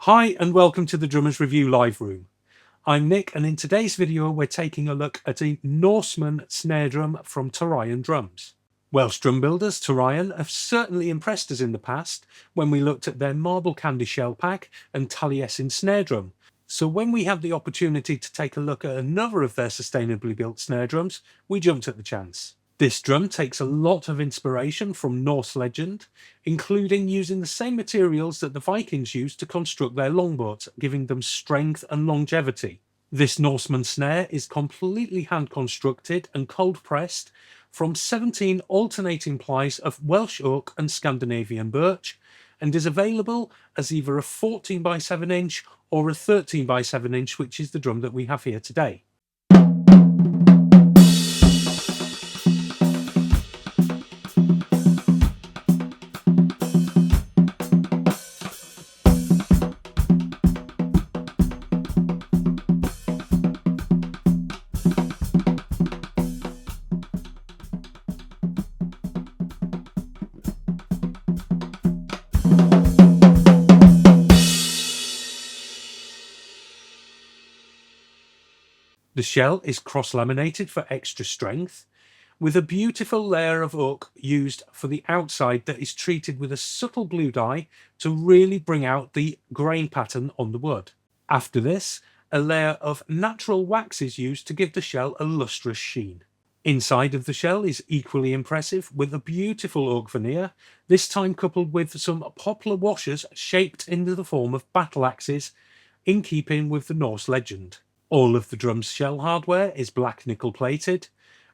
Hi and welcome to the Drummers Review Live Room. I'm Nick, and in today's video we're taking a look at a Norseman snare drum from Tarian drums. Welsh drum builders Tarian have certainly impressed us in the past when we looked at their marble candy shell pack and Taliesin snare drum. So when we had the opportunity to take a look at another of their sustainably built snare drums, we jumped at the chance. This drum takes a lot of inspiration from Norse legend, including using the same materials that the Vikings used to construct their longboats, giving them strength and longevity. This Norseman snare is completely hand constructed and cold pressed from 17 alternating plies of Welsh oak and Scandinavian birch, and is available as either a 14 by 7 inch or a 13 by 7 inch, which is the drum that we have here today. The shell is cross-laminated for extra strength, with a beautiful layer of oak used for the outside that is treated with a subtle blue dye to really bring out the grain pattern on the wood. After this, a layer of natural wax is used to give the shell a lustrous sheen. Inside of the shell is equally impressive with a beautiful oak veneer, this time coupled with some poplar washers shaped into the form of battle axes, in keeping with the Norse legend. All of the drum's shell hardware is black nickel plated,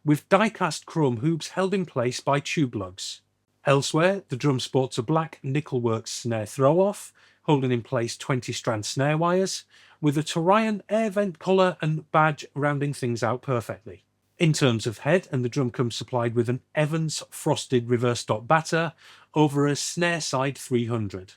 with die-cast chrome hoops held in place by tube lugs. Elsewhere, the drum sports a black nickelwork snare throw-off, holding in place 20-strand snare wires, with a Tarian air vent collar and badge rounding things out perfectly. In terms of head, and the drum comes supplied with an Evans frosted reverse dot batter over a snare side 300.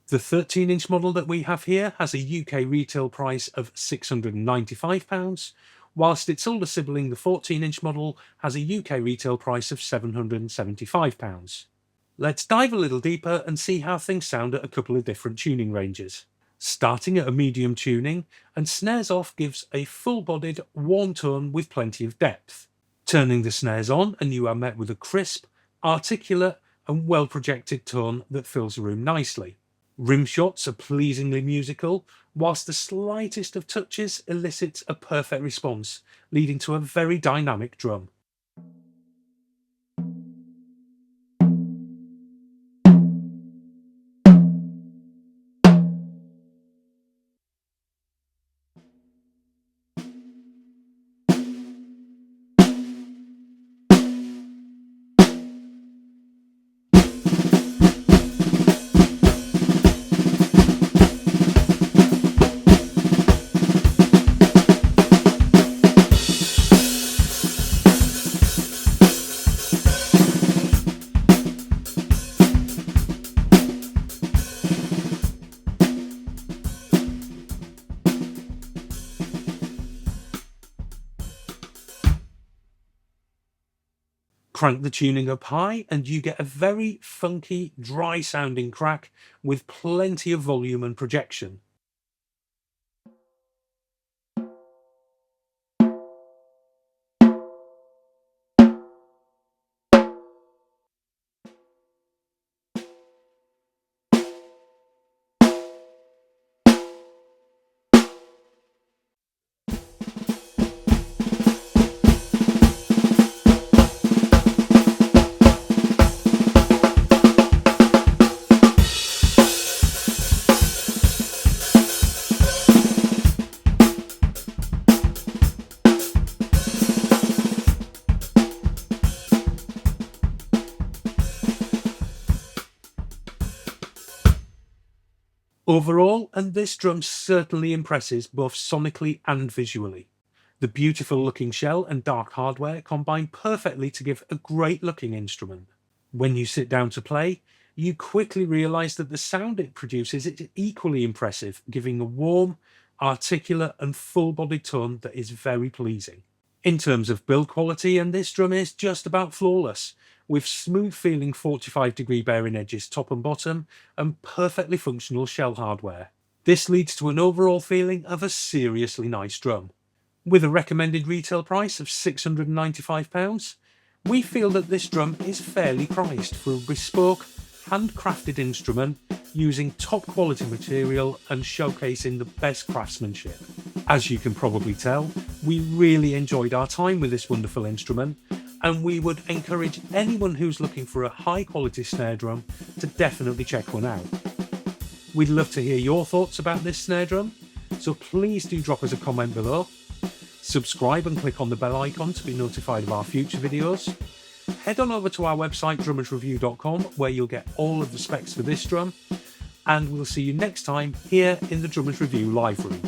The 13-inch model that we have here has a UK retail price of £695, whilst its older sibling, the 14-inch model, has a UK retail price of £775. Let's dive a little deeper and see how things sound at a couple of different tuning ranges. Starting at a medium tuning, and snares off gives a full-bodied, warm tone with plenty of depth. Turning the snares on, and you are met with a crisp, articulate and well-projected tone that fills the room nicely. Rim shots are pleasingly musical, whilst the slightest of touches elicits a perfect response, leading to a very dynamic drum. Crank the tuning up high and you get a very funky, dry sounding crack with plenty of volume and projection. Overall, and this drum certainly impresses both sonically and visually. The beautiful looking shell and dark hardware combine perfectly to give a great looking instrument. When you sit down to play, you quickly realise that the sound it produces is equally impressive, giving a warm, articulate and full-bodied tone that is very pleasing. In terms of build quality, and this drum is just about flawless, with smooth feeling 45-degree bearing edges top and bottom and perfectly functional shell hardware. This leads to an overall feeling of a seriously nice drum. With a recommended retail price of £695, we feel that this drum is fairly priced for a bespoke, handcrafted instrument using top quality material and showcasing the best craftsmanship. As you can probably tell, we really enjoyed our time with this wonderful instrument, and we would encourage anyone who's looking for a high quality snare drum to definitely check one out. We'd love to hear your thoughts about this snare drum, so please do drop us a comment below. Subscribe and click on the bell icon to be notified of our future videos. Head on over to our website drummersreview.com, where you'll get all of the specs for this drum, and we'll see you next time here in the Drummers Review live room.